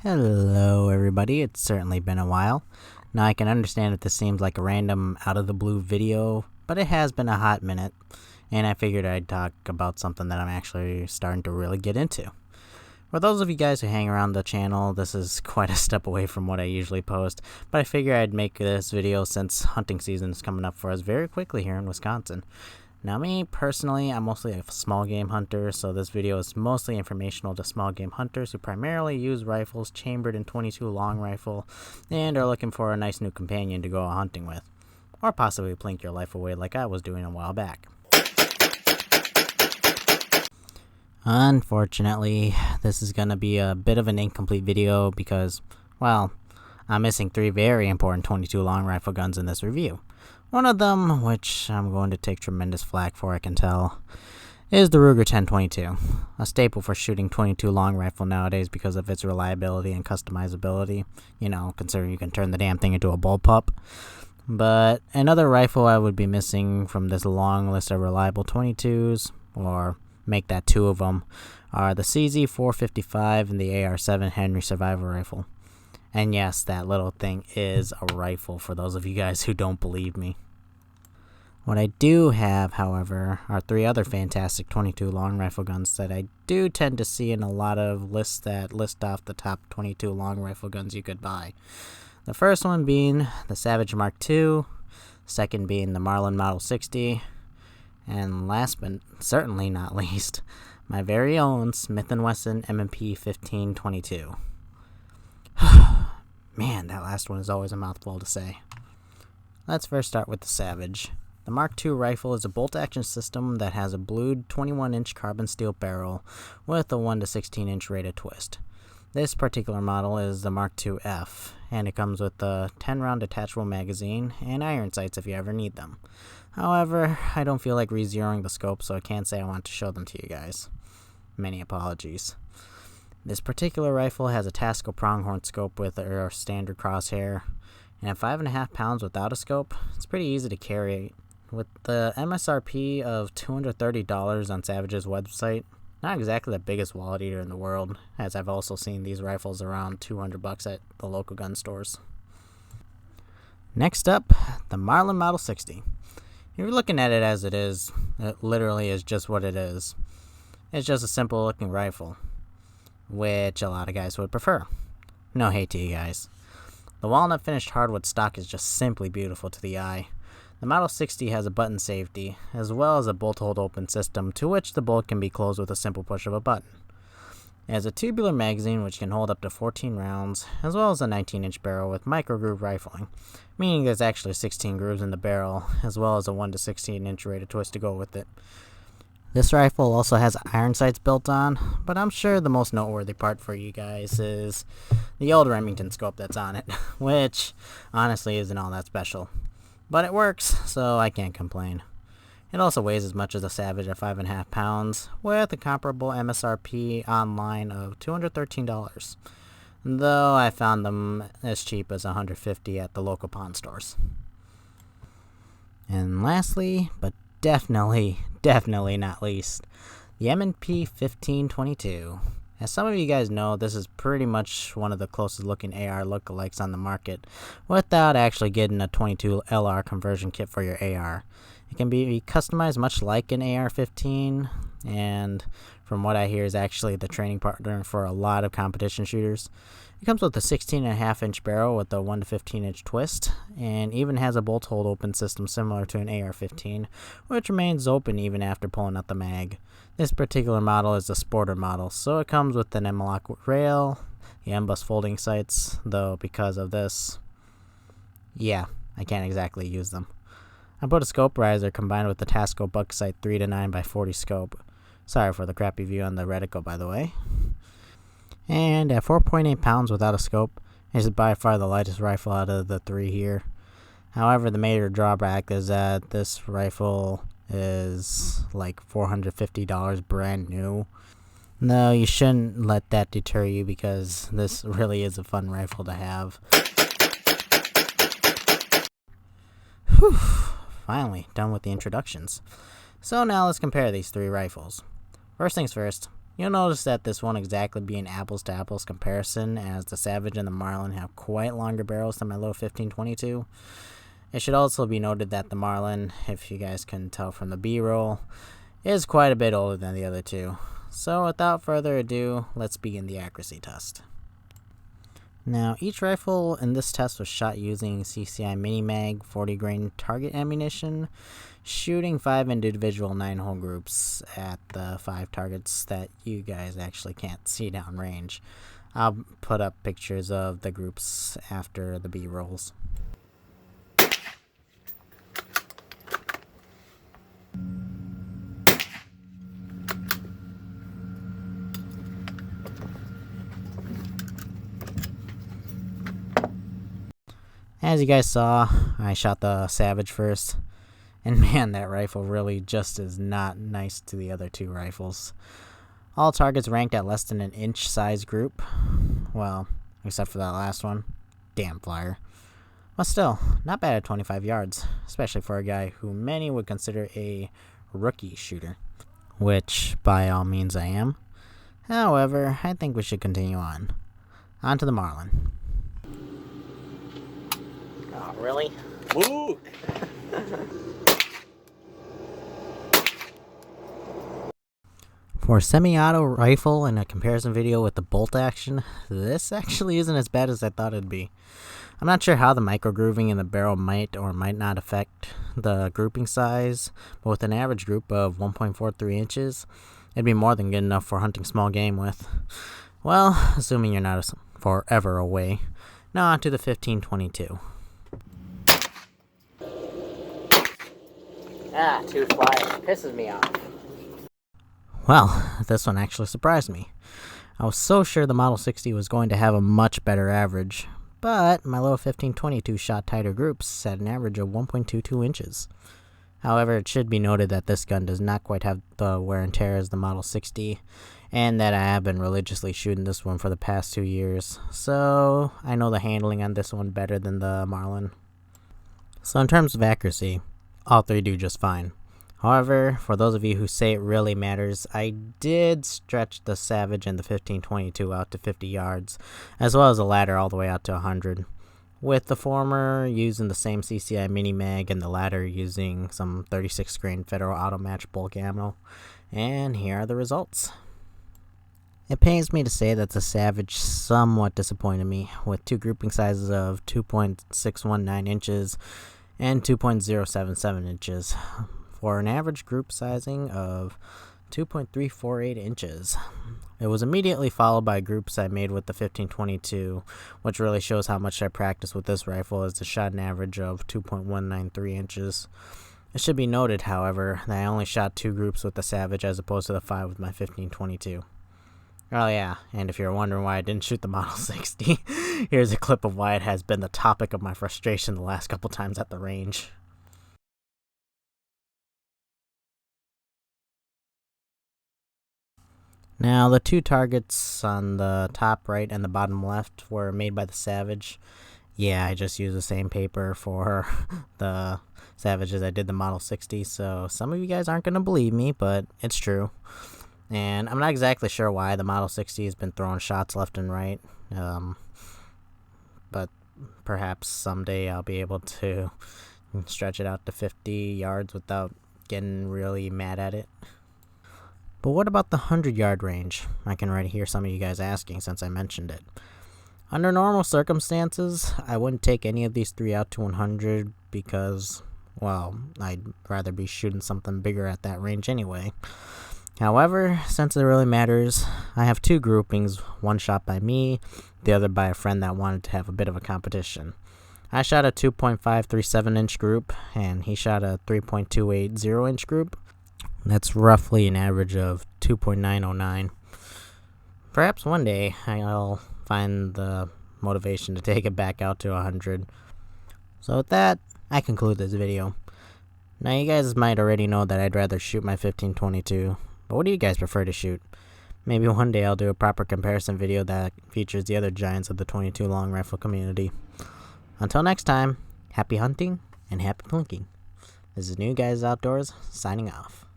Hello, everybody. It's certainly been a while. Now, I can understand that this seems like a random, out of the blue video, but it has been a hot minute, and I figured I'd talk about something that I'm actually starting to really get into. For those of you guys who hang around the channel, this is quite a step away from what I usually post, but I figure I'd make this video since hunting season is coming up for us very quickly here in Wisconsin. Now, me personally, I'm mostly a small game hunter, so this video is mostly informational to small game hunters who primarily use rifles chambered in .22 long rifle and are looking for a nice new companion to go hunting with, or possibly plink your life away like I was doing a while back. Unfortunately, this is going to be a bit of an incomplete video because, well, I'm missing 3 very important .22 long rifle guns in this review. One of them, which I'm going to take tremendous flack for, I can tell, is the Ruger 1022, a staple for shooting .22 long rifle nowadays because of its reliability and customizability, considering you can turn the damn thing into a bullpup. But another rifle I would be missing from this long list of reliable .22s, or make that 2 of them, are the CZ455 and the AR-7 Henry Survival Rifle. And yes, that little thing is a rifle for those of you guys who don't believe me. What I do have, however, are 3 other fantastic .22 long rifle guns that I do tend to see in a lot of lists that list off the top .22 long rifle guns you could buy. The first one being the Savage Mark II, second being the Marlin Model 60, and last but certainly not least, my very own Smith & Wesson M&P 1522. Man, that last one is always a mouthful to say. Let's first start with the Savage. The Mark II rifle is a bolt-action system that has a blued 21-inch carbon steel barrel with a 1 to 16-inch rated twist. This particular model is the Mark II F, and it comes with a 10-round detachable magazine and iron sights if you ever need them. However, I don't feel like re-zeroing the scope, so I can't say I want to show them to you guys. Many apologies. This particular rifle has a tactical pronghorn scope with a standard crosshair, and at 5.5 pounds without a scope, it's pretty easy to carry. With the MSRP of $230 on Savage's website, not exactly the biggest wallet eater in the world, as I've also seen these rifles around $200 at the local gun stores. Next up, the Marlin Model 60. If you're looking at it as it is, it literally is just what it is. It's just a simple looking rifle, which a lot of guys would prefer. No hate to you guys. The walnut finished hardwood stock is just simply beautiful to the eye. The Model 60 has a button safety, as well as a bolt hold open system to which the bolt can be closed with a simple push of a button. It has a tubular magazine which can hold up to 14 rounds, as well as a 19-inch barrel with micro groove rifling, meaning there's actually 16 grooves in the barrel, as well as a 1 to 16-inch rated twist to go with it. This rifle also has iron sights built on, but I'm sure the most noteworthy part for you guys is the old Remington scope that's on it, which honestly isn't all that special. But it works, so I can't complain. It also weighs as much as a Savage at 5.5 pounds, with a comparable MSRP online of $213, though I found them as cheap as $150 at the local pawn stores. And lastly, but definitely not least, the M&P 1522. As some of you guys know, this is pretty much one of the closest looking AR lookalikes on the market, without actually getting a .22 LR conversion kit for your AR. It can be customized much like an AR-15, and from what I hear is actually the training partner for a lot of competition shooters. It comes with a 16.5-inch barrel with a 1 to 15-inch twist, and even has a bolt hold open system similar to an AR-15, which remains open even after pulling out the mag. This particular model is the Sporter model, so it comes with an M-lock rail, the M-bus folding sights, though because of this, I can't exactly use them. I put a scope riser combined with the Tasco Bucksight 3 to 9x40 scope. Sorry for the crappy view on the reticle, by the way. And at 4.8 pounds without a scope, it is by far the lightest rifle out of the 3 here. However, the major drawback is that this rifle is like $450 brand new. No, you shouldn't let that deter you because this really is a fun rifle to have. Whew, finally done with the introductions. So now let's compare these 3 rifles. First things first, You'll notice that this won't exactly be an apples to apples comparison, as the Savage and the Marlin have quite longer barrels than my little 1522. It should also be noted that the Marlin, if you guys can tell from the B-roll, is quite a bit older than the other two. So without further ado, let's begin the accuracy test. Now, each rifle in this test was shot using CCI Mini-Mag 40 grain target ammunition, shooting 5 individual 9-hole groups at the 5 targets that you guys actually can't see downrange. I'll put up pictures of the groups after the B-rolls. As you guys saw, I shot the Savage first, and man, that rifle really just is not nice to the other two rifles. All targets ranked at less than an inch size group, well, except for that last one. Damn flyer. But still, not bad at 25 yards, especially for a guy who many would consider a rookie shooter, which by all means I am. However, I think we should continue on. On to the Marlin. Oh, really? Luke! For a semi-auto rifle and a comparison video with the bolt action, this actually isn't as bad as I thought it'd be. I'm not sure how the micro-grooving in the barrel might or might not affect the grouping size, but with an average group of 1.43 inches, it'd be more than good enough for hunting small game with. Well, assuming you're not forever away. Now on to the 1522. Ah, two flyers. Pisses me off. Well, this one actually surprised me. I was so sure the Model 60 was going to have a much better average, but my little 1522 shot tighter groups at an average of 1.22 inches. However, it should be noted that this gun does not quite have the wear and tear as the Model 60, and that I have been religiously shooting this one for the past 2 years, so I know the handling on this one better than the Marlin. So in terms of accuracy, all three do just fine. However, for those of you who say it really matters, I did stretch the Savage and the 1522 out to 50 yards, as well as the latter all the way out to 100, with the former using the same CCI Mini-Mag and the latter using some 36 grain Federal Auto Match bulk ammo, and here are the results. It pains me to say that the Savage somewhat disappointed me, with two grouping sizes of 2.619 inches and 2.077 inches, for an average group sizing of 2.348 inches. It was immediately followed by groups I made with the 1522, which really shows how much I practiced with this rifle, as it shot an average of 2.193 inches. It should be noted, however, that I only shot 2 groups with the Savage as opposed to the 5 with my 1522. Oh yeah, and if you're wondering why I didn't shoot the Model 60, here's a clip of why it has been the topic of my frustration the last couple times at the range. Now, the 2 targets on the top right and the bottom left were made by the Savage. Yeah, I just used the same paper for the Savage as I did the Model 60, so some of you guys aren't going to believe me, but it's true. And I'm not exactly sure why the Model 60 has been throwing shots left and right, but perhaps someday I'll be able to stretch it out to 50 yards without getting really mad at it. But what about the 100-yard range? I can already hear some of you guys asking since I mentioned it. Under normal circumstances, I wouldn't take any of these 3 out to 100 because, well, I'd rather be shooting something bigger at that range anyway. However, since it really matters, I have 2 groupings, one shot by me, the other by a friend that wanted to have a bit of a competition. I shot a 2.537 inch group, and he shot a 3.280 inch group. That's roughly an average of 2.909. Perhaps one day I'll find the motivation to take it back out to 100. So with that, I conclude this video. Now you guys might already know that I'd rather shoot my 1522, but what do you guys prefer to shoot? Maybe one day I'll do a proper comparison video that features the other giants of the 22 long rifle community. Until next time, happy hunting and happy plinking. This is New Guys Outdoors, signing off.